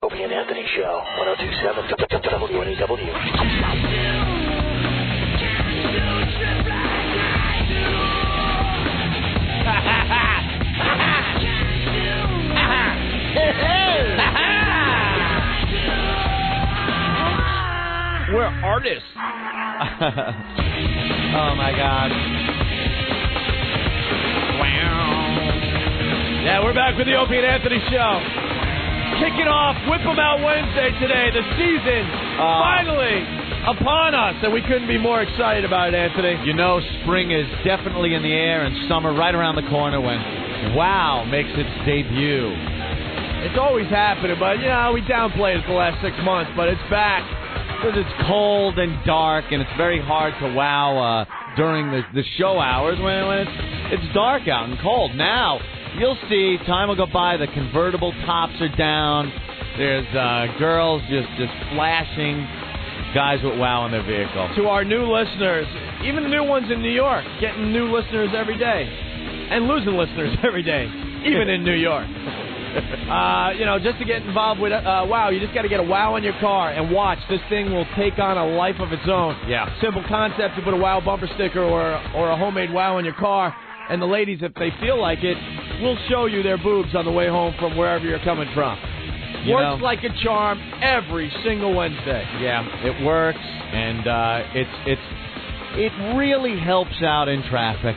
Opie and Anthony Show, 102.7 WNEW. We're artists. Oh, my God. Wow. Yeah, we're back with the Opie and Anthony Show. Kicking off Whip 'em Out Wednesday today. The season finally upon us, and we couldn't be more excited about it, Anthony. You know, spring is definitely in the air and summer right around the corner when WOW makes its debut. It's always happening, but, you know, we downplayed it the last 6 months, but it's back. Because it's cold and dark, and it's very hard to wow during the show hours when it's dark out and cold. Now, you'll see, time will go by, the convertible tops are down, there's girls just flashing, guys with wow in their vehicle. To our new listeners, even the new ones in New York, getting new listeners every day, and losing listeners every day, even in New York. You know, just to get involved with WOW, you just got to get a WOW in your car and watch. This thing will take on a life of its own. Yeah. Simple concept: you put a WOW bumper sticker or a homemade WOW in your car, and the ladies, if they feel like it, will show you their boobs on the way home from wherever you're coming from. Works like a charm every single Wednesday. Yeah, it works, and it really helps out in traffic.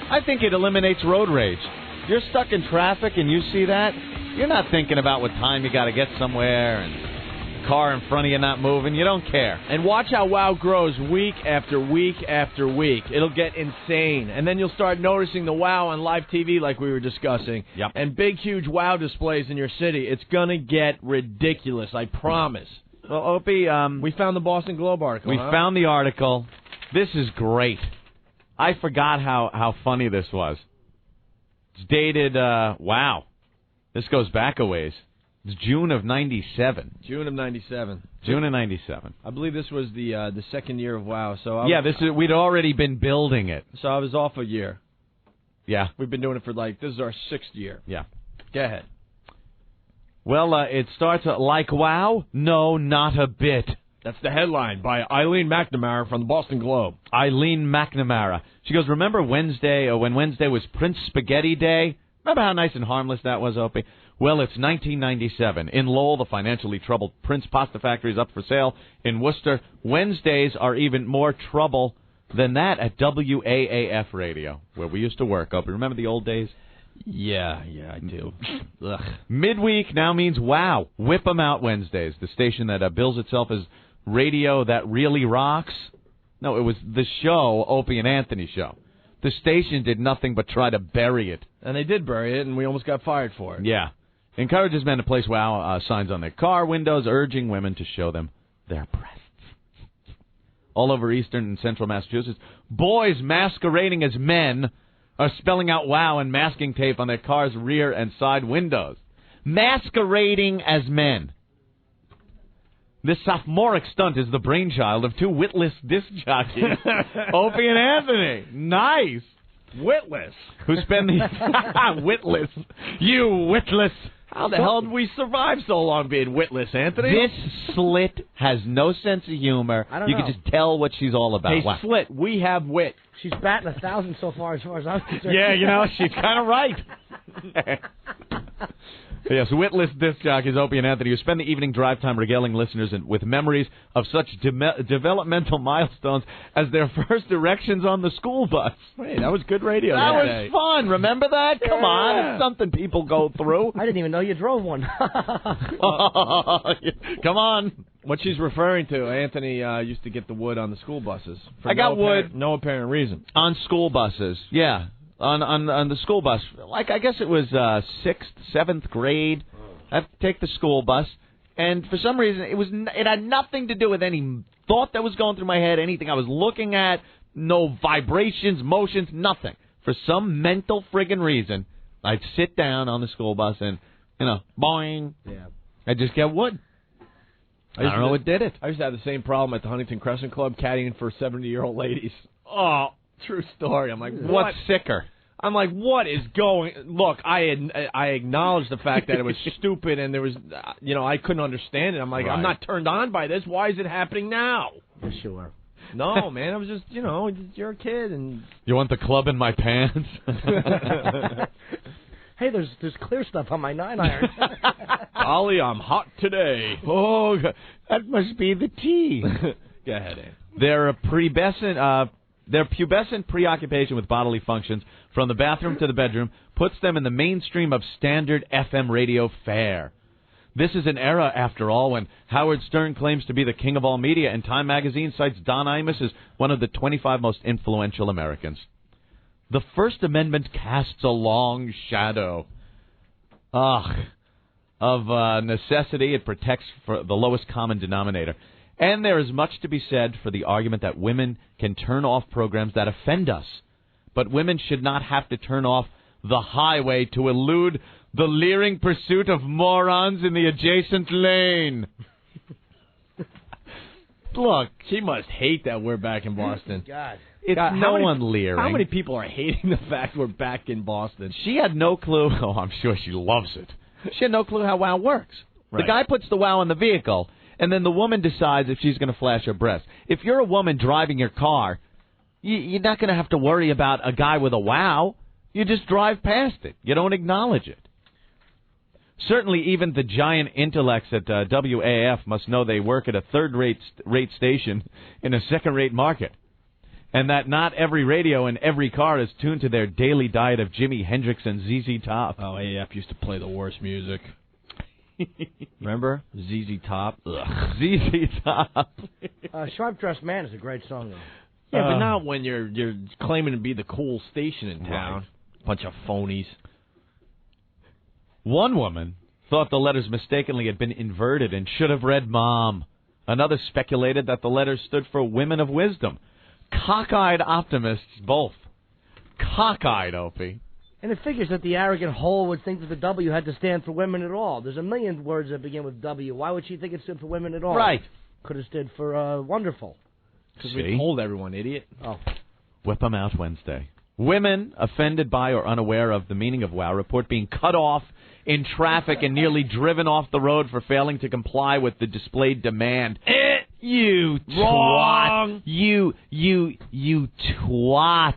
I think it eliminates road rage. If you're stuck in traffic and you see that, you're not thinking about what time you got to get somewhere and car in front of you not moving. You don't care. And watch how WOW grows week after week after week. It'll get insane. And then you'll start noticing the WOW on live TV like we were discussing. Yep. And big, huge WOW displays in your city. It's going to get ridiculous, I promise. Well, Opie, we found the Boston Globe article. We found the article. This is great. I forgot how funny this was. It's dated, wow. This goes back a ways. It's June of 97. June of 97. June of 97. I believe this was the second year of WOW. So we'd already been building it. So I was off a year. Yeah. We've been doing it for this is our 6th year. Yeah. Go ahead. Well, it starts like WOW? No, not a bit. That's the headline by Eileen McNamara from the Boston Globe. Eileen McNamara. She goes, remember Wednesday, when Wednesday was Prince Spaghetti Day? Remember how nice and harmless that was, Opie? Well, it's 1997. In Lowell, the financially troubled Prince Pasta Factory is up for sale. In Worcester, Wednesdays are even more trouble than that at WAAF Radio, where we used to work, Opie. Remember the old days? Yeah, I do. Ugh. Midweek now means WOW. Whip 'em Out Wednesdays, the station that bills itself as radio that really rocks. No, it was the show, Opie and Anthony Show. The station did nothing but try to bury it. And they did bury it, and we almost got fired for it. Yeah. Encourages men to place WOW signs on their car windows, urging women to show them their breasts. All over eastern and central Massachusetts, boys masquerading as men are spelling out WOW and masking tape on their car's rear and side windows. Masquerading as men. This sophomoric stunt is the brainchild of two witless disc jockeys, Opie and Anthony. Nice. Witless. Who spend the... witless. You witless. How the hell did we survive so long being witless, Anthony? This slit has no sense of humor. I don't you know. can just tell what she's all about. Hey, Wow. Slit, we have wit. She's batting 1,000 so far as I'm concerned. Yeah, you know, she's kind of right. Yes, witless disc jockeys Opie and Anthony, who spend the evening drive time regaling listeners with memories of such developmental milestones as their first erections on the school bus. Hey, that was good radio. That was day. fun. Remember that? Yeah. Come on, it's something people go through. I didn't even know you drove one. Come on. What she's referring to, Anthony used to get the wood on the school buses. I got wood. No apparent reason. On school buses, yeah. On the school bus. Like, I guess it was 6th, 7th grade. I have to take the school bus. And for some reason, it had nothing to do with any thought that was going through my head, anything I was looking at, no vibrations, motions, nothing. For some mental friggin' reason, I'd sit down on the school bus and, boing. Yeah. I'd just get wood. I don't know what did it. I used to have the same problem at the Huntington Crescent Club, caddying for 70-year-old ladies. Oh, true story. I'm like, what's sicker? I'm like, what is going? Look, I acknowledged the fact that it was stupid and there was, I couldn't understand it. I'm like, I'm not turned on by this. Why is it happening now? Yes, you were. No, man, I was just, you're a kid and. You want the club in my pants? Hey, there's clear stuff on my 9-iron. Ollie, I'm hot today. Oh, that must be the tea. Go ahead, Ann. Their pubescent preoccupation with bodily functions from the bathroom to the bedroom puts them in the mainstream of standard FM radio fare. This is an era, after all, when Howard Stern claims to be the king of all media, and Time magazine cites Don Imus as one of the 25 most influential Americans. The First Amendment casts a long shadow. Of necessity, it protects for the lowest common denominator. And there is much to be said for the argument that women can turn off programs that offend us. But women should not have to turn off the highway to elude the leering pursuit of morons in the adjacent lane. Look, she must hate that we're back in Boston. God. It's no one leering. How many people are hating the fact we're back in Boston? She had no clue. Oh, I'm sure she loves it. She had no clue how WOW works. Right. The guy puts the WOW in the vehicle, and then the woman decides if she's going to flash her breast. If you're a woman driving your car, you're not going to have to worry about a guy with a WOW. You just drive past it. You don't acknowledge it. Certainly, even the giant intellects at WAF must know they work at a third-rate station in a second-rate market, and that not every radio in every car is tuned to their daily diet of Jimi Hendrix and ZZ Top. Oh, AF used to play the worst music. Remember? ZZ Top? Ugh. ZZ Top. Sharp Dressed Man is a great song, though. Yeah, but not when you're claiming to be the cool station in town. Right. Bunch of phonies. One woman thought the letters mistakenly had been inverted and should have read Mom. Another speculated that the letters stood for Women of Wisdom. Cockeyed optimists, both. Cockeyed, Opie. And it figures that the arrogant whole would think that the W had to stand for women at all. There's a million words that begin with W. Why would she think it stood for women at all? Right. Could have stood for wonderful. Because we told everyone, idiot. Oh. Whip 'em out Wednesday. Women offended by or unaware of the meaning of WOW report being cut off in traffic and nearly driven off the road for failing to comply with the displayed demand. You Wrong. twat. You twat.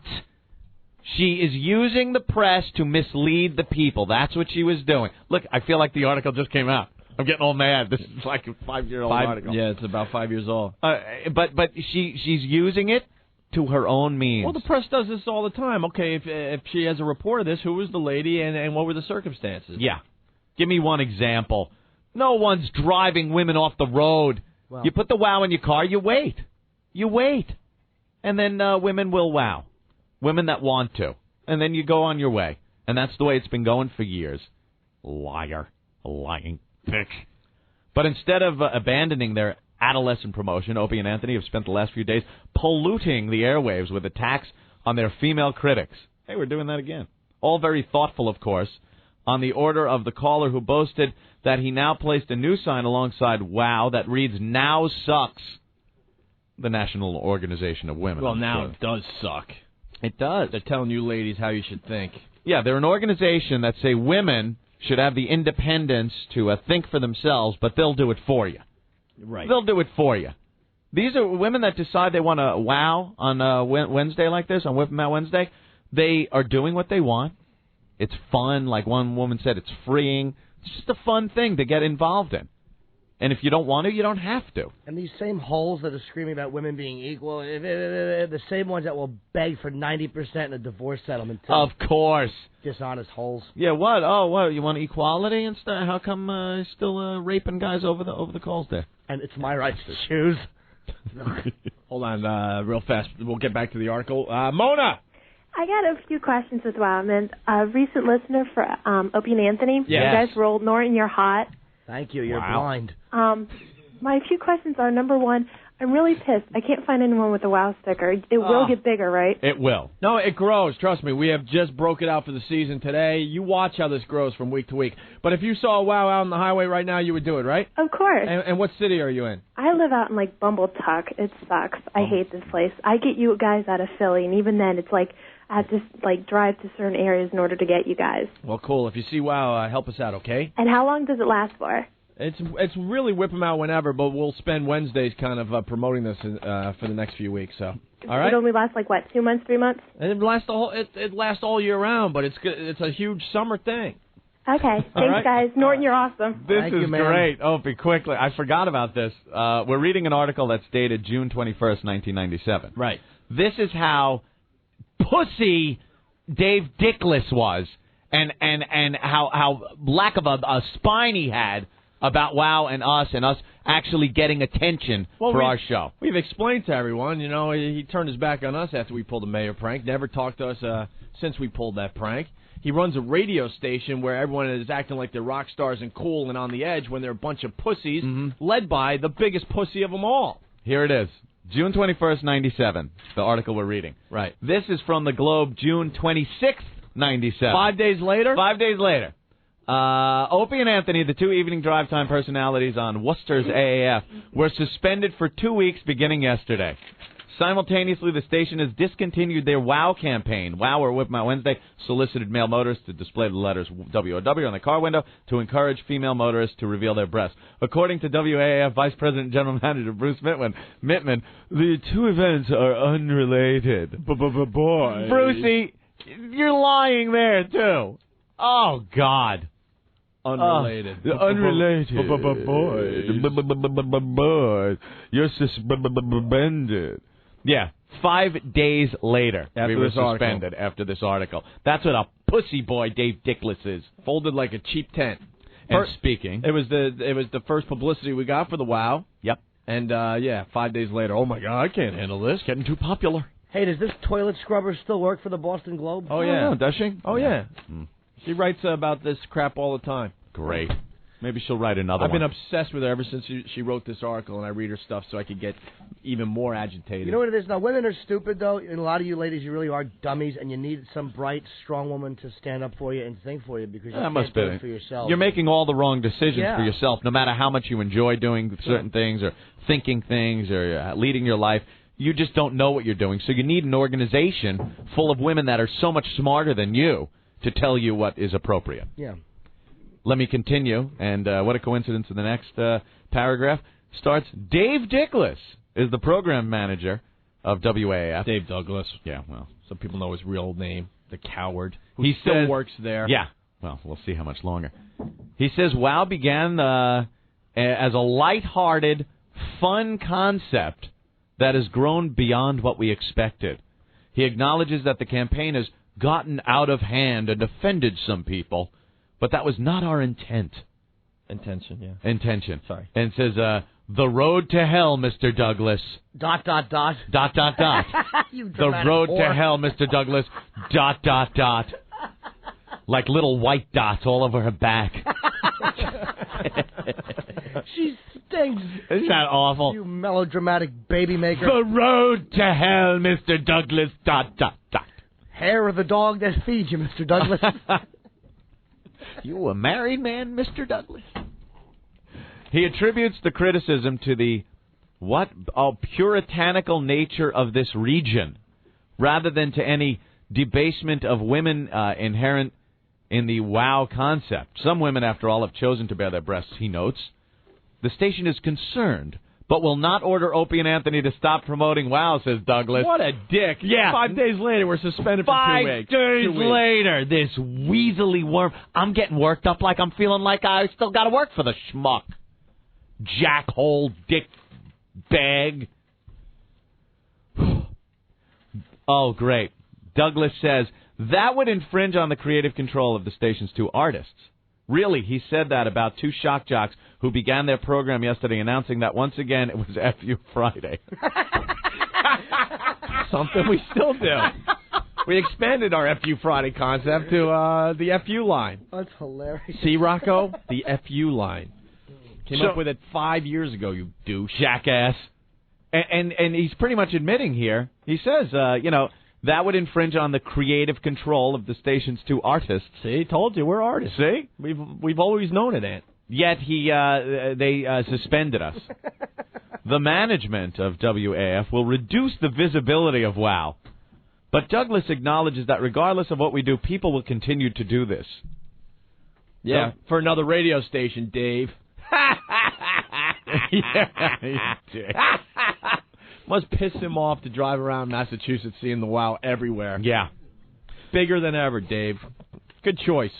She is using the press to mislead the people. That's what she was doing. Look, I feel like the article just came out. I'm getting all mad. This is like a 5-year-old article. Yeah, it's about 5 years old. But she's using it to her own means. Well, the press does this all the time. Okay, if she has a report of this, who was the lady and what were the circumstances? Yeah. Give me one example. No one's driving women off the road. Well, You put the WOW in your car, you wait. You wait. And then women will WOW. Women that want to. And then you go on your way. And that's the way it's been going for years. Liar. Lying bitch. But instead of abandoning their adolescent promotion, Opie and Anthony have spent the last few days polluting the airwaves with attacks on their female critics. Hey, we're doing that again. All very thoughtful, of course, on the order of the caller who boasted that he now placed a new sign alongside WOW that reads, "Now sucks." The National Organization of Women. Well, now it does suck. It does. They're telling you ladies how you should think. Yeah, they're an organization that say women should have the independence to think for themselves, but they'll do it for you. Right. They'll do it for you. These are women that decide they want to WOW on Wednesday like this, on Whip 'em Out Wednesday. They are doing what they want. It's fun. Like one woman said, it's freeing. It's just a fun thing to get involved in. And if you don't want to, you don't have to. And these same holes that are screaming about women being equal, the same ones that will beg for 90% in a divorce settlement, too. Of course. Dishonest holes. Yeah, what? Oh, what? You want equality and stuff? How come still raping guys over the calls there? And it's my right to choose. Hold on, real fast. We'll get back to the article. Mona! I got a few questions with WOW. I'm a recent listener for Opie and Anthony. Yes. You guys rolled Norton, you're hot. Thank you. You're Wow. blind. My few questions are, number one, I'm really pissed. I can't find anyone with a WOW sticker. It will get bigger, right? It will. No, it grows. Trust me. We have just broke it out for the season today. You watch how this grows from week to week. But if you saw a WOW out on the highway right now, you would do it, right? Of course. And what city are you in? I live out in, Bumbletuck. It sucks. I hate this place. I get you guys out of Philly, and even then, it's like I have to drive to certain areas in order to get you guys. Well, cool. If you see WoW, help us out, okay? And how long does it last for? It's really whip them out whenever, but we'll spend Wednesdays kind of promoting this for the next few weeks. So, all right. It only lasts 2 months, 3 months? And it lasts all year round, but it's a huge summer thing. Okay. Thanks, guys. Norton, you're awesome. This is great. Opie, quickly. I forgot about this. We're reading an article that's dated June 21st, 1997. Right. This is how pussy Dave Dickless was, and how lack of a spine he had about WoW and us actually getting attention for our show. We've explained to everyone, he turned his back on us after we pulled the mayor prank. Never talked to us since we pulled that prank. He runs a radio station where everyone is acting like they're rock stars and cool and on the edge when they're a bunch of pussies, led by the biggest pussy of them all. Here it is. June 21st, 97, the article we're reading. Right. This is from the Globe, June 26th, 97. 5 days later? 5 days later. Opie and Anthony, the two evening drive time personalities on Worcester's AAF, were suspended for 2 weeks beginning yesterday. Simultaneously, the station has discontinued their WOW campaign. WOW, or Whip My Wednesday, solicited male motorists to display the letters WOW on the car window to encourage female motorists to reveal their breasts. According to WAAF Vice President and General Manager Bruce Mittman, the two events are unrelated. Boy. Brucey, you're lying there, too. Oh, God. Unrelated. Unrelated. Boys. You're suspended. Yeah, 5 days later, we were suspended after this article. That's what a pussy boy Dave Dickless is. Folded like a cheap tent. And speaking, it was the first publicity we got for the WOW. Yep. And 5 days later, oh my God, I can't handle this. Getting too popular. Hey, does this toilet scrubber still work for the Boston Globe? Oh yeah, does she? Oh yeah. She writes about this crap all the time. Great. Maybe she'll write another I've one. been obsessed with her ever since she wrote this article, and I read her stuff so I could get even more agitated. You know what it is? Now, women are stupid, though, and a lot of you ladies, you really are dummies, and you need some bright, strong woman to stand up for you and think for you because you can't do it for yourself. You're making all the wrong decisions for yourself, no matter how much you enjoy doing certain things or thinking things or leading your life. You just don't know what you're doing, so you need an organization full of women that are so much smarter than you to tell you what is appropriate. Yeah. Let me continue, and what a coincidence in the next paragraph starts, Dave Dickless is the program manager of WAAF. Dave Douglas. Yeah, well. Some people know his real name, the coward, who he still works there. Yeah, well, we'll see how much longer. He says WOW began as a lighthearted, fun concept that has grown beyond what we expected. He acknowledges that the campaign has gotten out of hand and offended some people, but that was not our intent. Intention. Sorry. And says, the road to hell, Mr. Douglas. ... You The road whore. to hell, Mr. Douglas. ... Like little white dots all over her back. She stinks. Isn't that awful? You melodramatic baby maker. The road to hell, Mr. Douglas. ... Hair of the dog that feeds you, Mr. Douglas. You a married man, Mr. Douglas? He attributes the criticism to the puritanical nature of this region, rather than to any debasement of women inherent in the WOW concept. Some women, after all, have chosen to bare their breasts, he notes. The station is concerned, but will not order Opie and Anthony to stop promoting WOW, says Douglas. What a dick. Yeah. 5 days later, we're suspended for 2 weeks. 5 days later, this weaselly worm. I'm getting worked up like I'm feeling like I still got to work for the schmuck. Jackhole, dick bag. Oh, great. Douglas says, that would infringe on the creative control of the station's two artists. Really, he said that about two shock jocks who began their program yesterday announcing that once again it was FU Friday. Something we still do. We expanded our FU Friday concept to the FU line. That's hilarious. See, Rocco? The FU line. Came up with it 5 years ago, you douche. Jackass. And he's pretty much admitting here, he says, that would infringe on the creative control of the station's two artists. See, told you, we're artists. See? We've always known it, Ant. Yet they suspended us. The management of WAF will reduce the visibility of WOW, But Douglas acknowledges that regardless of what we do, people will continue to do this. Yeah, for another radio station, Dave. Yeah, you dick. Must piss him off to drive around Massachusetts seeing the WOW everywhere. Yeah. Bigger than ever, Dave. Good choice.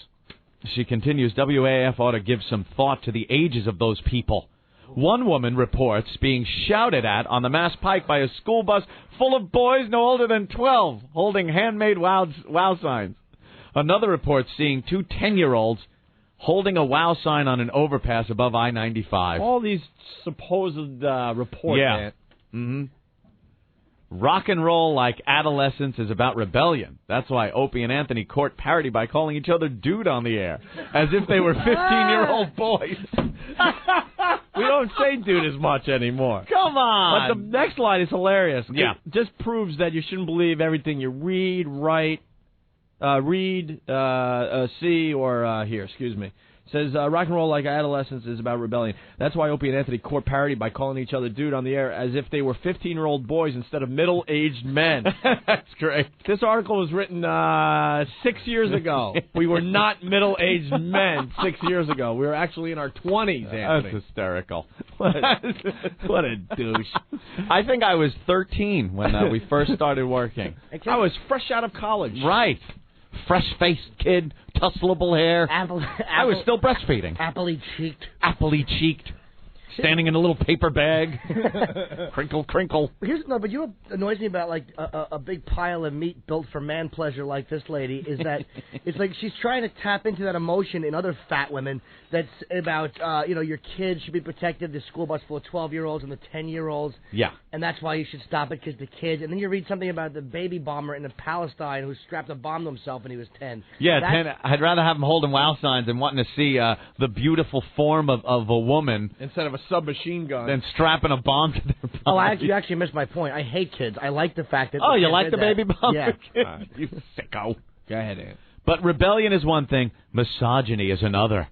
She continues, WAF ought to give some thought to the ages of those people. One woman reports being shouted at on the Mass Pike by a school bus full of boys no older than 12 holding handmade WOW signs. Another reports seeing 2 10-year-olds holding a WOW sign on an overpass above I-95. All these supposed reports. Yeah. Mm-hmm. Rock and roll like adolescence is about rebellion. That's why Opie and Anthony court parody by calling each other dude on the air, as if they were 15-year-old boys. We don't say dude as much anymore. Come on. But the next line is hilarious. Yeah. It just proves that you shouldn't believe everything you read, write, see, or hear. Excuse me. Says, rock and roll like adolescence is about rebellion. That's why Opie and Anthony court parody by calling each other dude on the air as if they were 15-year-old boys instead of middle-aged men. That's great. This article was written 6 years ago. We were not middle-aged men 6 years ago. We were actually in our 20s, Anthony. That's hysterical. What a douche. I think I was 13 when we first started working. I was fresh out of college. Right. Fresh-faced kid, tussleable hair. I was still breastfeeding. Appley-cheeked. Appley-cheeked. Standing in a little paper bag. Crinkle, crinkle. But you know what annoys me about, like, a big pile of meat built for man pleasure like this lady is that it's like she's trying to tap into that emotion in other fat women that's about, your kids should be protected, the school bus full of 12-year-olds and the 10-year-olds. Yeah. And that's why you should stop it, because the kids. And then you read something about the baby bomber in Palestine who strapped a bomb to himself when he was 10. Yeah, 10, I'd rather have him holding WOW signs and wanting to see the beautiful form of a woman. Instead of a submachine gun. Than strapping a bomb to their body. Oh, you actually missed my point. I hate kids. I like the fact that... Oh, you like the baby bomb? Yeah. You sicko. Go ahead, Ant. But rebellion is one thing, misogyny is another.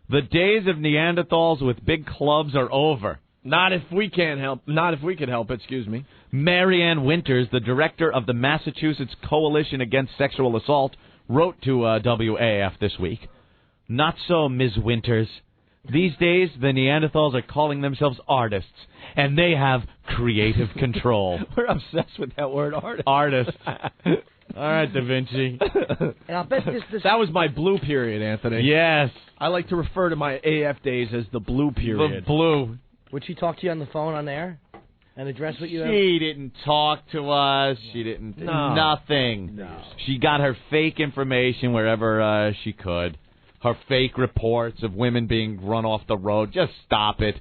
The days of Neanderthals with big clubs are over. Not if we can help. Not if we could help it, excuse me. Marianne Winters, the director of the Massachusetts Coalition Against Sexual Assault, wrote to WAF this week. Not so, Ms. Winters. These days, the Neanderthals are calling themselves artists, and they have creative control. We're obsessed with that word, artist. Artists. All right, Da Vinci. And I'll bet this... That was my blue period, Anthony. Yes. I like to refer to my AF days as the blue period. The blue. Would she talk to you on the phone on air and address what you have? She didn't talk to us. She didn't... No. Nothing. No. She got her fake information wherever she could. Her fake reports of women being run off the road. Just stop it.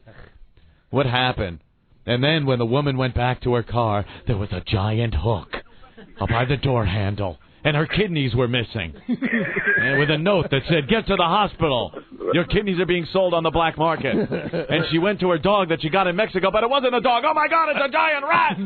What happened? And then when the woman went back to her car, there was a giant hook up by the door handle, and her kidneys were missing. And with a note that said, "Get to the hospital. Your kidneys are being sold on the black market." And she went to her dog that she got in Mexico, but it wasn't a dog. Oh, my God, it's a giant rat!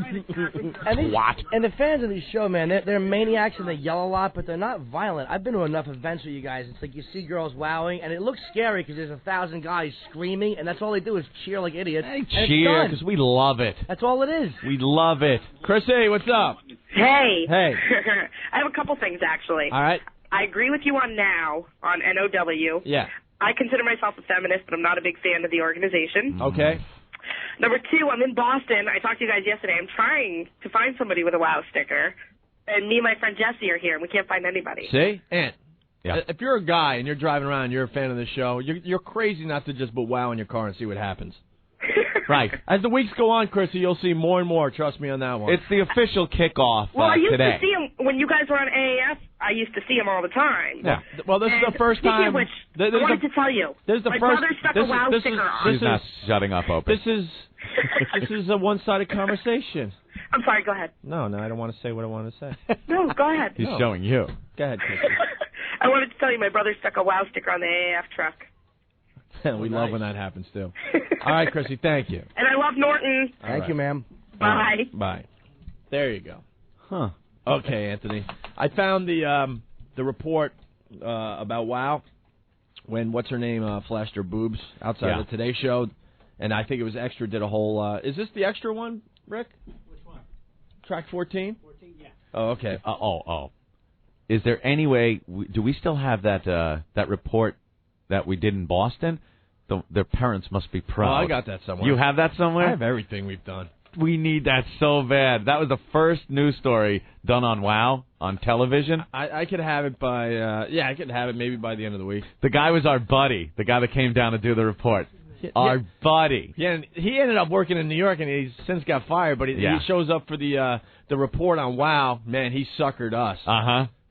What? And the fans of these show, man, they're maniacs and they yell a lot, but they're not violent. I've been to enough events with you guys. It's like you see girls wowing, and it looks scary because there's 1,000 guys screaming, and that's all they do is cheer like idiots. They cheer because we love it. That's all it is. We love it. Chrissy, what's up? Hey. Hey. I have a couple things, actually. All right. I agree with you on NOW, on NOW. Yeah. I consider myself a feminist, but I'm not a big fan of the organization. Okay. Number two, I'm in Boston. I talked to you guys yesterday. I'm trying to find somebody with a WOW sticker. And me and my friend Jesse are here, and we can't find anybody. See? Ant. Yeah. If you're a guy and you're driving around and you're a fan of the show, you're crazy not to just put WOW in your car and see what happens. Right. As the weeks go on, Chrissy, you'll see more and more. Trust me on that one. It's the official kickoff Well, I used today. to see him when you guys were on AAF. I used to see him all the time. Yeah. Well, this is the first Speaking time. of which, I wanted to tell you. There's the my first. brother stuck a WOW sticker on. She's not shutting up, Opie. This is a one-sided conversation. I'm sorry. Go ahead. No, I don't want to say what I want to say. No, go ahead. He's showing you. Go ahead, Chrissy. I wanted to tell you my brother stuck a WOW sticker on the AAF truck. We love when that happens, too. All right, Chrissy, thank you. And I love Norton. Thank you, ma'am. Bye. Bye. There you go. Huh. Okay, Anthony. I found the report about WOW when what's-her-name flashed her boobs outside the Today Show, and I think it was Extra did a whole... is this the Extra one, Rick? Which one? Track 14? Oh, okay. Is there any way? Do we still have that that report that we did in Boston? Their parents must be proud. Oh, I got that somewhere. You have that somewhere? I have everything we've done. We need that so bad. That was the first news story done on WOW on television. I could have it by I could have it maybe by the end of the week. The guy was our buddy. The guy that came down to do the report. Our buddy. Yeah, and he ended up working in New York, and he's since got fired. But he shows up for the report on WOW. Man, he suckered us.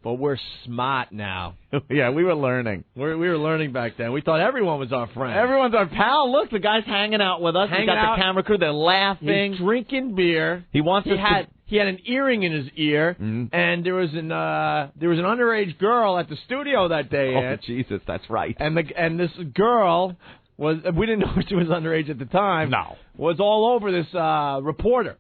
But we're smart now. Yeah, we were learning. We were learning back then. We thought everyone was our friend. Everyone's our pal. Look, the guy's hanging out with us. He's got the camera crew. They're laughing. He's drinking beer. He wants us to... He had an earring in his ear, and there was an underage girl at the studio that day. Oh, Jesus, that's right. And this girl we didn't know she was underage at the time. No. Was all over this reporter.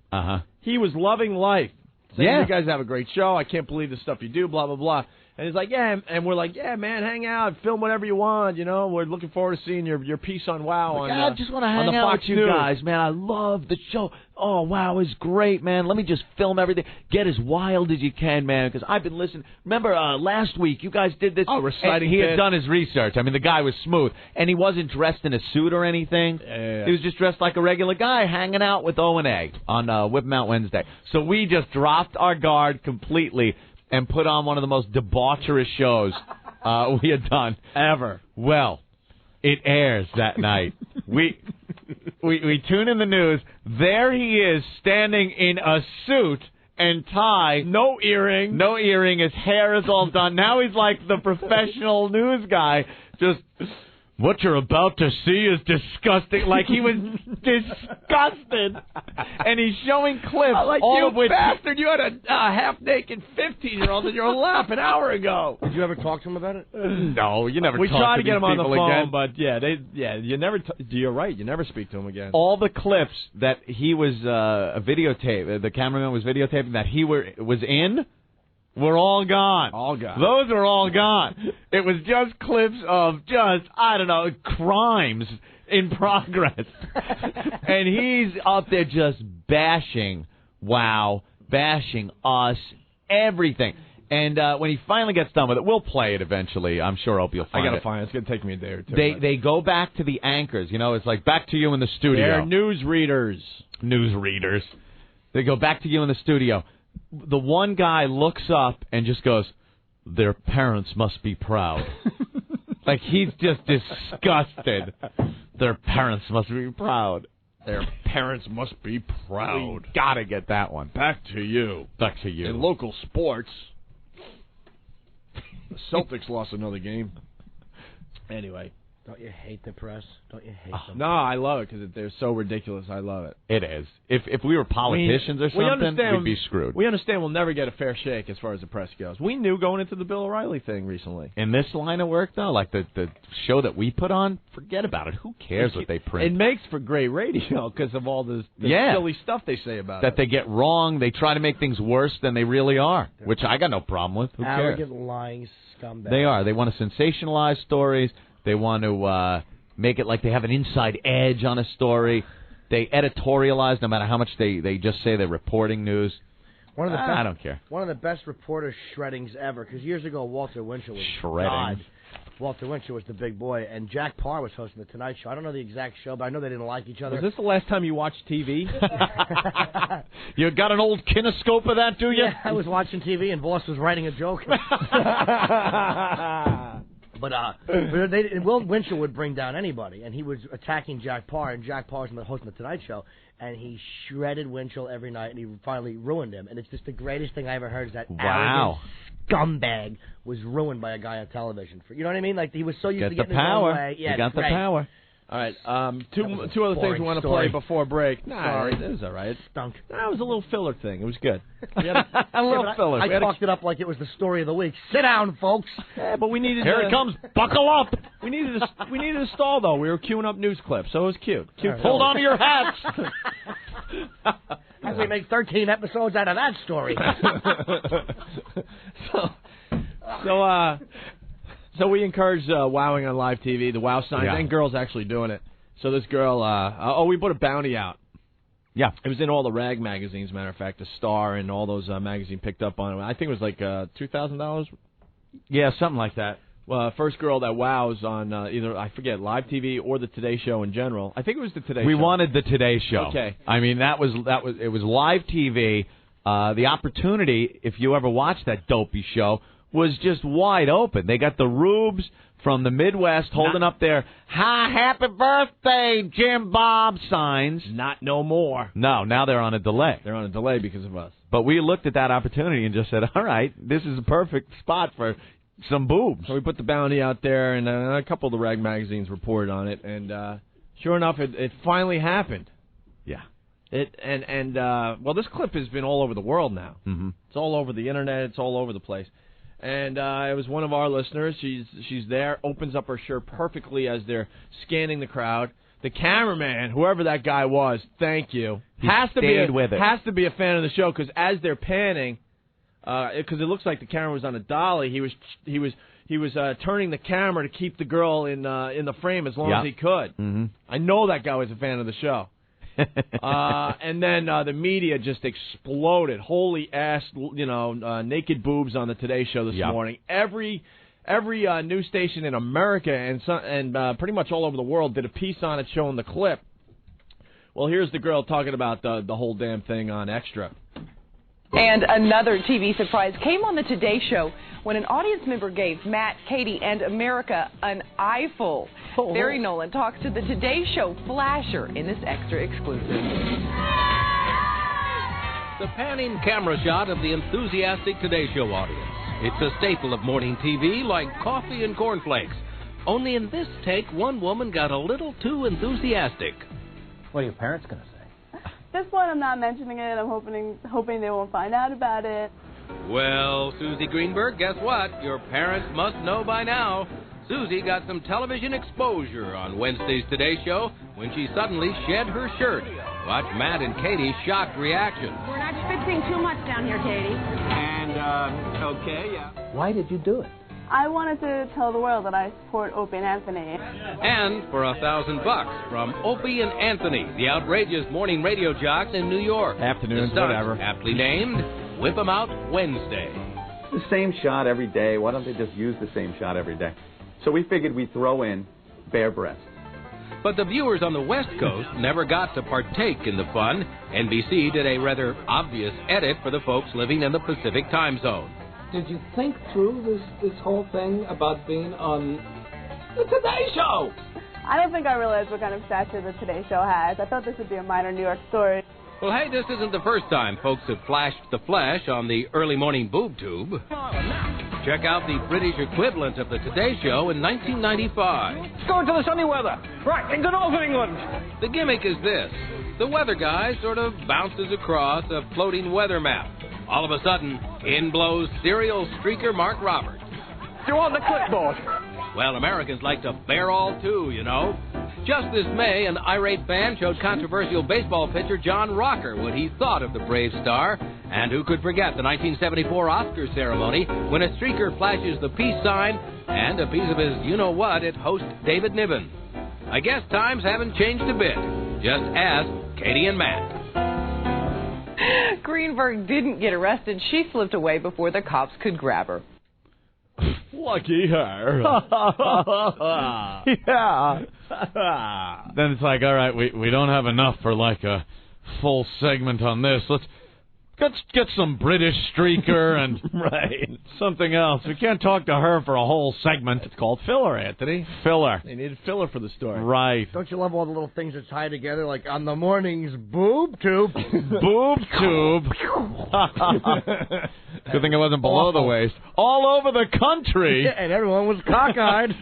He was loving life. Saying, you guys have a great show. I can't believe the stuff you do, blah, blah, blah. And he's like, yeah, and we're like, yeah, man, hang out, film whatever you want, you know. We're looking forward to seeing your piece on WOW. I just want to hang out with you guys, man. I love the show. Oh, WOW is great, man. Let me just film everything. Get as wild as you can, man, because I've been listening. Remember last week you guys did this? Oh, reciting. He had done his research. I mean, the guy was smooth, and he wasn't dressed in a suit or anything. Yeah. He was just dressed like a regular guy hanging out with O&A on Whip 'em Out Wednesday. So we just dropped our guard completely and put on one of the most debaucherous shows we had done ever. Well, it airs that night. We tune in the news. There he is, standing in a suit and tie. No earring. No earring. His hair is all done. Now he's like the professional news guy. Just... What you're about to see is disgusting. Like, he was disgusted. And he's showing clips. Like, all you of which... bastard, you had a half-naked 15-year-old in your lap an hour ago. Did you ever talk to him about it? No, you never We talk tried to to get these him on the people phone, again. but you never... You're right, you never speak to him again. All the clips that he was the cameraman was videotaping that he was in... We're all gone. All gone. Those are all gone. It was just clips of crimes in progress. And he's up there just bashing WOW, bashing us, everything. And when he finally gets done with it, we'll play it eventually. I'm sure Opie will find it. I got to find it. It's going to take me a day or two. They go back to the anchors. You know, it's like back to you in the studio. They're newsreaders. Newsreaders. They go back to you in the studio. The one guy looks up and just goes, their parents must be proud. Like, he's just disgusted. Their parents must be proud. Their parents must be proud. We gotta get that one. Back to you. Back to you. In local sports, the Celtics lost another game. Anyway. Don't you hate the press? Don't you hate them? No, I love it because they're so ridiculous. I love it. It is. If we were politicians or something, we'd be screwed. We understand we'll never get a fair shake as far as the press goes. We knew going into the Bill O'Reilly thing recently. In this line of work, though, like the show that we put on, forget about it. Who cares what they print? It makes for great radio because of all the silly stuff they say about it. That they get wrong. They try to make things worse than they really are, which I got no problem with. Who cares? Arrogant, lying scumbag. They are. They want to sensationalize stories. They want to make it like they have an inside edge on a story. They editorialize no matter how much they just say they're reporting news. I don't care. One of the best reporter shreddings ever, because years ago Walter Winchell was shredding. God. Walter Winchell was the big boy, and Jack Parr was hosting the Tonight Show. I don't know the exact show, but I know they didn't like each other. Was this the last time you watched TV? You got an old kinescope of that, do you? Yeah, I was watching TV, and Boss was writing a joke. But Will Winchell would bring down anybody, and he was attacking Jack Parr, and Jack Parr was hosting the Tonight Show, and he shredded Winchell every night, and he finally ruined him. And it's just the greatest thing I ever heard is that arrogant scumbag was ruined by a guy on television. You know what I mean? Like, he was so used to getting his own way. Yeah, he got the power. All right, two other things we want to play before break. Sorry. It was all right. It stunk. It was a little filler thing. It was good. A little filler. I talked it up like it was the story of the week. Sit down, folks. Yeah, but we needed. Here it comes. Buckle up. We needed a stall though. We were queuing up news clips, so it was cute. Cute. Right. Hold on to your hats. As we make 13 episodes out of that story. So we encourage wowing on live TV, the wow signs, and girls actually doing it. So this girl, we put a bounty out Yeah. It was in all the rag magazines, matter of fact, the Star and all those magazines picked up on it. I think it was like $2,000. Yeah, something like that. First girl that wows on either, I forget, live TV or the Today Show in general. I think it was the Today Show. We wanted the Today Show. Okay. I mean, it was live TV. The opportunity, if you ever watched that dopey show, was just wide open. They got the rubes from the Midwest holding up their happy birthday, Jim Bob signs. Not no more. No, now they're on a delay. They're on a delay because of us. But we looked at that opportunity and just said, all right, this is a perfect spot for some boobs. So we put the bounty out there, and a couple of the rag magazines reported on it, and sure enough, it finally happened. Yeah. Well, this clip has been all over the world now. Mm-hmm. It's all over the internet. It's all over the place. And it was one of our listeners. She's there, opens up her shirt perfectly as they're scanning the crowd. The cameraman, whoever that guy was, thank you, has to be a fan of the show, because as they're panning, because it looks like the camera was on a dolly, he was turning the camera to keep the girl in the frame as long as he could. Mm-hmm. I know that guy was a fan of the show. And then the media just exploded. Holy ass, naked boobs on the Today Show this morning. Every news station in America and pretty much all over the world did a piece on it showing the clip. Well, here's the girl talking about the whole damn thing on Extra. And another TV surprise came on the Today Show when an audience member gave Matt, Katie, and America an eyeful. Oh. Barry Nolan talks to the Today Show flasher in this Extra exclusive. The panning camera shot of the enthusiastic Today Show audience. It's a staple of morning TV, like coffee and cornflakes. Only in this take, one woman got a little too enthusiastic. What are your parents going to say? This one, I'm not mentioning it. I'm hoping they won't find out about it. Well, Susie Greenberg, guess what? Your parents must know by now. Susie got some television exposure on Wednesday's Today Show when she suddenly shed her shirt. Watch Matt and Katie's shocked reaction. We're not schwitzing too much down here, Katie. And, okay, yeah. Why did you do it? I wanted to tell the world that I support Opie and Anthony. And for $1,000 from Opie and Anthony, the outrageous morning radio jocks in New York. Afternoons, the stunt, whatever. Aptly named Whip 'em Out Wednesday. The same shot every day. Why don't they just use the same shot every day? So we figured we'd throw in bare breasts. But the viewers on the West Coast never got to partake in the fun. NBC did a rather obvious edit for the folks living in the Pacific time zone. Did you think through this whole thing about being on the Today Show? I don't think I realized what kind of stature the Today Show has. I thought this would be a minor New York story. Well, hey, this isn't the first time folks have flashed the flesh on the early morning boob tube. Check out the British equivalent of the Today Show in 1995. Let's go into the sunny weather. Right, into Northern England. The gimmick is this. The weather guy sort of bounces across a floating weather map. All of a sudden, in blows serial streaker Mark Roberts. You want the clipboard? Well, Americans like to bear all too, you know. Just this May, an irate fan showed controversial baseball pitcher John Rocker what he thought of the brave star. And who could forget the 1974 Oscar ceremony when a streaker flashes the peace sign and a piece of his you-know-what at host David Niven. I guess times haven't changed a bit. Just ask Katie and Matt. Greenberg didn't get arrested. She slipped away before the cops could grab her. Lucky her. Yeah. Then it's like, all right, we don't have enough for like a full segment on this. Let's get some British streaker and something else. We can't talk to her for a whole segment. It's called filler, Anthony. Filler. They needed filler for the story. Right. Don't you love all the little things that tie together, like on the morning's boob tube? Boob tube. Good thing it wasn't below the waist. All over the country. Yeah, and everyone was cockeyed.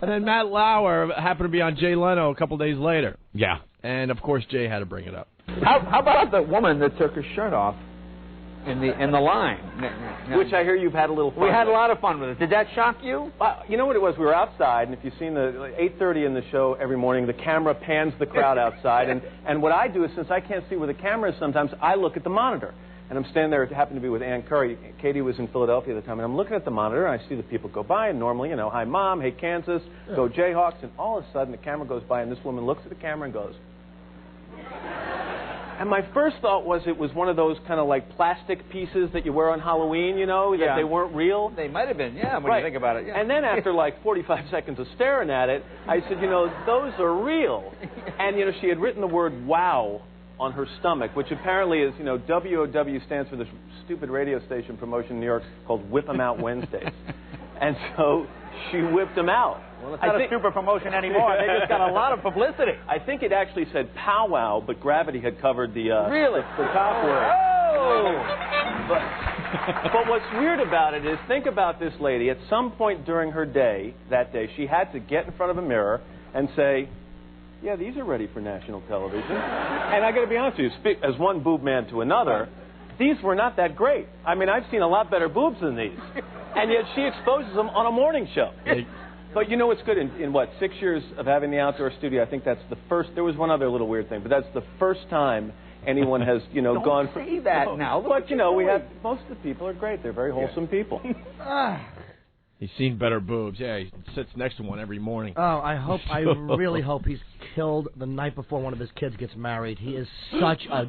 and then Matt Lauer happened to be on Jay Leno a couple days later. Yeah. And, of course, Jay had to bring it up. How about the woman that took her shirt off in the line? Which I hear you've had a little fun We had with. a lot of fun with it. Did that shock you? You know what it was? We were outside, and if you've seen the 8:30 in the show every morning, the camera pans the crowd outside. And what I do is, since I can't see where the camera is sometimes, I look at the monitor. And I'm standing there. It happened to be with Ann Curry. Katie was in Philadelphia at the time. And I'm looking at the monitor, and I see the people go by. And normally, hi, Mom. Hey, Kansas. Go Jayhawks. And all of a sudden, the camera goes by, and this woman looks at the camera and goes, And my first thought was it was one of those kind of like plastic pieces that you wear on Halloween, you know, that they weren't real. They might have been, when you think about it. Yeah. And then after like 45 seconds of staring at it, I said, you know, those are real. And, you know, she had written the word wow on her stomach, which apparently is, you know, WOW stands for this stupid radio station promotion in New York called Whip 'em Out Wednesdays. And so she whipped them out. Well, it's not a stupid promotion anymore. They just got a lot of publicity. I think it actually said powwow, but gravity had covered the the top word. Oh! But what's weird about it is, think about this lady. At some point during her day, that day, she had to get in front of a mirror and say, yeah, these are ready for national television. And I got to be honest with you, as one boob man to another, these were not that great. I mean, I've seen a lot better boobs than these. And yet she exposes them on a morning show. But you know what's good? In what, 6 years of having the outdoor studio, I think that's the first. There was one other little weird thing, but that's the first time anyone has, you know, gone. Don't say that now. But, you know, we have, most of the people are great. They're very wholesome people. He's seen better boobs. Yeah, he sits next to one every morning. Oh, I really hope he's killed the night before one of his kids gets married. He is such a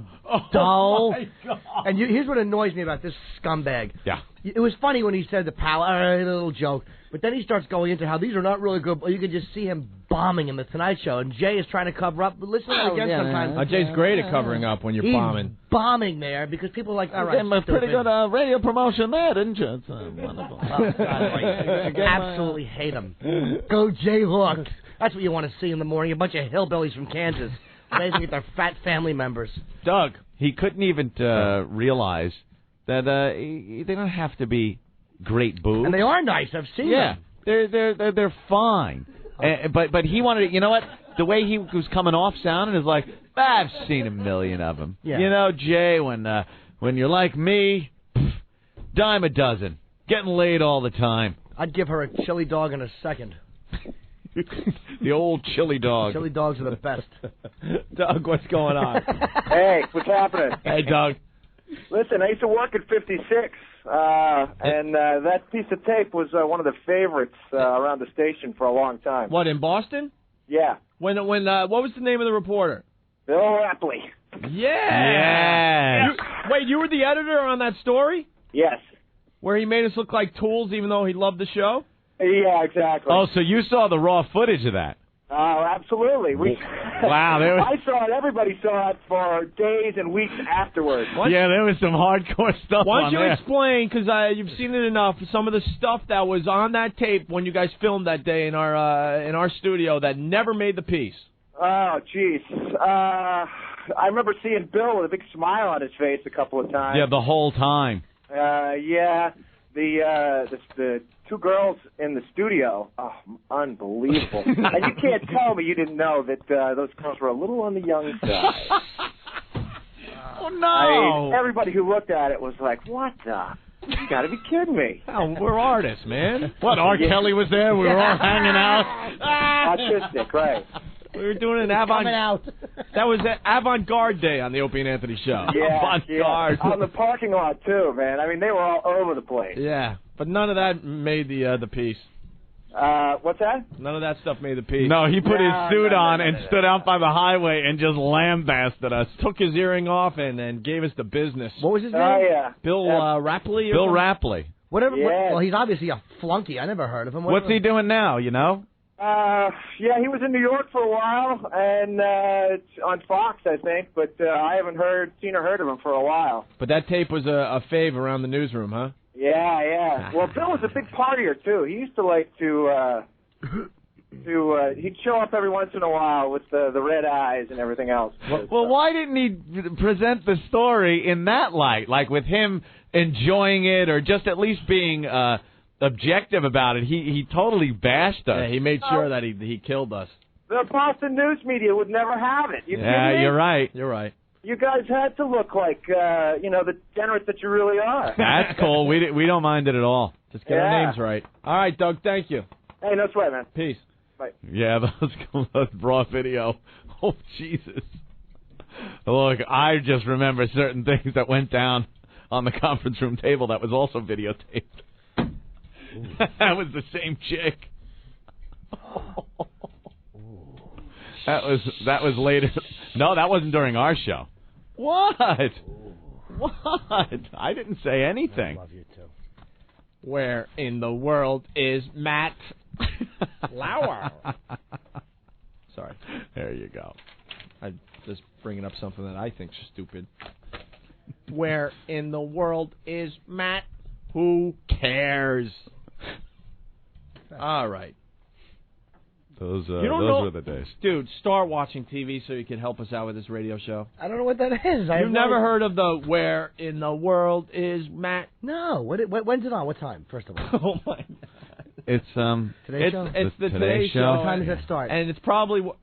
dull. My God. And here's what annoys me about this scumbag. Yeah. It was funny when he said the power, a little joke, but then he starts going into how these are not really good. You can just see him bombing in the Tonight Show, and Jay is trying to cover up. But listen again sometimes. Jay's great at covering up when you're He's bombing. Bombing there because people are like, all right, a pretty good radio promotion there, didn't you? It's wonderful. Oh, God, I absolutely hate him. Go Jayhawks. That's what you want to see in the morning. A bunch of hillbillies from Kansas amazing at their fat family members. Doug, he couldn't even realize that they don't have to be great boobs. And they are nice. I've seen them. They're fine. But he wanted to, you know what? The way he was coming off sounding is like, I've seen a million of them. Yeah. You know, Jay, when you're like me, dime a dozen, getting laid all the time. I'd give her a chili dog in a second. The old chili dog. Chili dogs are the best. Doug, what's going on? Hey, what's happening? Hey, Doug. Listen, I used to work at 56, and that piece of tape was one of the favorites around the station for a long time. What, in Boston? Yeah. When what was the name of the reporter? Bill Rapley. Yeah. Yes. Wait, you were the editor on that story? Yes. Where he made us look like tools even though he loved the show? Yeah, exactly. Oh, so you saw the raw footage of that? Oh, absolutely. Wow. I saw it. Everybody saw it for days and weeks afterwards. Yeah, there was some hardcore stuff Why on don't you there. explain, because you've seen it enough, some of the stuff that was on that tape when you guys filmed that day in our studio that never made the piece? Oh, jeez. I remember seeing Bill with a big smile on his face a couple of times. Yeah, the whole time. Yeah. The two girls in the studio, unbelievable. And you can't tell me you didn't know that those girls were a little on the young side. Oh, no. I mean, everybody who looked at it was like, what the? You got to be kidding me. Oh, we're artists, man. What, R. Kelly was there? We were all hanging out? Autistic, right. We were doing an that was an avant-garde day on the Opie and Anthony show. Yeah, avant-garde. On the parking lot, too, man. I mean, they were all over the place. Yeah, but none of that made the piece. What's that? None of that stuff made the piece. No, he put his suit on and stood out by the highway and just lambasted us. Took his earring off and gave us the business. What was his name? Oh, yeah. Bill Rapley? Bill Rapley. Whatever. Yeah. Well, he's obviously a flunky. I never heard of him. What's he doing now, you know? Yeah, he was in New York for a while, and on Fox, I think, but I haven't seen or heard of him for a while. But that tape was a fave around the newsroom, huh? Yeah. Well, Bill was a big partier, too. He used to like he'd show up every once in a while with the red eyes and everything else. Well, why didn't he present the story in that light, like with him enjoying it or just at least being objective about it? He totally bashed us. Yeah, he made sure that he killed us. The Boston news media would never have it. You're right. You're right. You guys had to look like, the degenerates that you really are. That's cool. We don't mind it at all. Just get our names right. All right, Doug, thank you. Hey, no sweat, man. Peace. Bye. Yeah, those raw video. Oh, Jesus. Look, I just remember certain things that went down on the conference room table that was also videotaped. That was the same chick. That was later. No, that wasn't during our show. What? What? I didn't say anything. I love you, too. Where in the world is Matt Lauer? Sorry. There you go. I'm just bringing up something that I think's stupid. Where in the world is Matt? Who cares? All right. Those know, were the days. Dude, start watching TV so you can help us out with this radio show. I don't know what that is. You've never heard of the Where in the World is Matt? No. When's it on? What time, first of all? Oh, my God. It's Today's Show? It's the Today Show. What time does that start? And it's probably one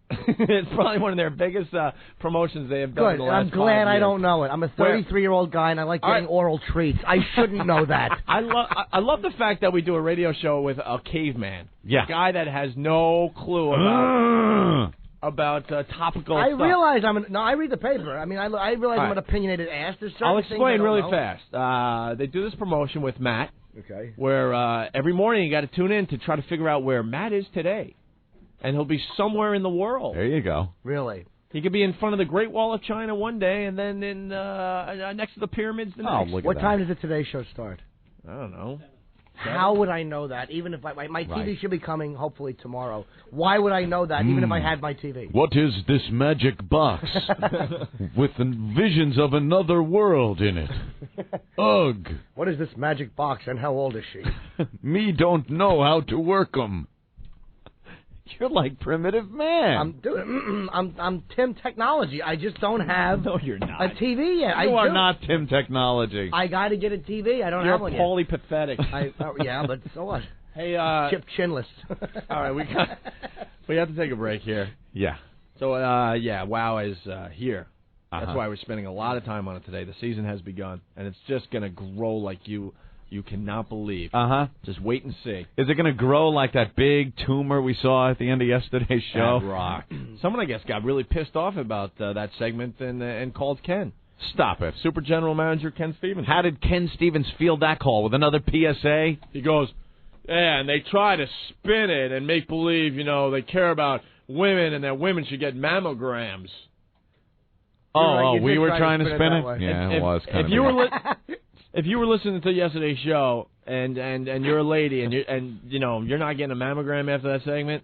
of their biggest promotions they have done in the last 5 years. I'm glad I don't know it. I'm a 33-year-old guy and I like getting oral treats. I shouldn't know that. I love the fact that we do a radio show with a caveman. Yeah. A guy that has no clue about topical I stuff. realize I read the paper. I mean, I realize I'm an opinionated ass. There's certain I'll things explain I really don't know. fast. They do this promotion with Matt. Okay. Where every morning you got to tune in to try to figure out where Matt is today. And he'll be somewhere in the world. There you go. Really? He could be in front of the Great Wall of China one day and then in next to the pyramids the next. What time does the Today Show start? I don't know. How would I know that? Even if my TV should be coming hopefully tomorrow. Why would I know that even if I had my TV? What is this magic box with the visions of another world in it? Ugh. What is this magic box and how old is she? Me don't know how to work 'em. You're like Primitive Man. I'm Tim Technology. I just don't have no, you're not. a TV yet. You are not Tim Technology. I got to get a TV. I don't You're have one yet. Paulie pathetic. Yeah, but so what? Hey, Chip Chinless. All right, we have to take a break here. Yeah. So WoW is here. That's why we're spending a lot of time on it today. The season has begun, and it's just gonna grow like you cannot believe. Just wait and see. Is it going to grow like that big tumor we saw at the end of yesterday's show? Rock. Someone, I guess, got really pissed off about that segment and called Ken. Stop it. Super General Manager Ken Stevens. How did Ken Stevens field that call? With another PSA? He goes, yeah, and they try to spin it and make believe, they care about women and that women should get mammograms. We were trying to spin it? Yeah, it was kind of. If you were listening to yesterday's show and you're a lady and you're not getting a mammogram after that segment,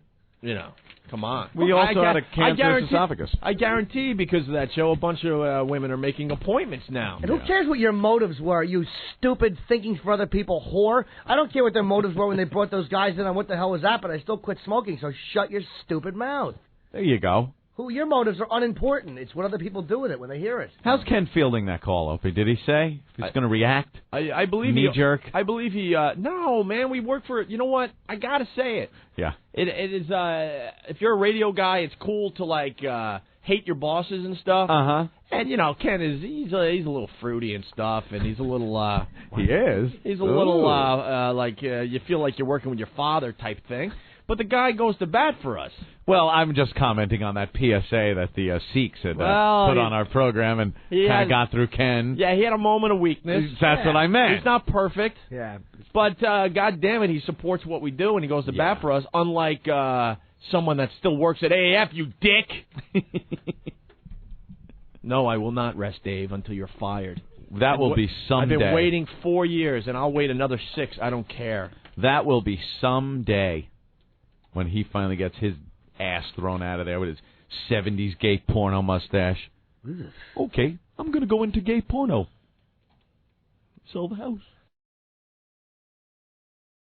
come on. We also had a cancerous esophagus. I guarantee because of that show, a bunch of women are making appointments now. And who cares what your motives were, you stupid thinking for other people whore? I don't care what their motives were when they brought those guys in on what the hell was that, but I still quit smoking, so shut your stupid mouth. There you go. Your motives are unimportant. It's what other people do with it when they hear it. How's Ken fielding that call, Opie? Did he say if he's going to react? I believe knee-jerk? I believe he... no, man, we work for... You know what? I got to say it. Yeah. It is... if you're a radio guy, it's cool to, hate your bosses and stuff. And, Ken is... He's a little fruity and stuff, and he's a little... he is? He's a little, you feel like you're working with your father type thing. But the guy goes to bat for us. Well, I'm just commenting on that PSA that the Sikhs had put on our program and kind of got through Ken. Yeah, he had a moment of weakness. That's what I meant. He's not perfect. Yeah. But, God damn it, he supports what we do and he goes to bat for us, unlike someone that still works at AAF, you dick. No, I will not rest, Dave, until you're fired. That will be someday. I've been waiting 4 years, and I'll wait another 6. I don't care. That will be someday. When he finally gets his ass thrown out of there with his 70s gay porno mustache. Okay, I'm going to go into gay porno. Sell the house.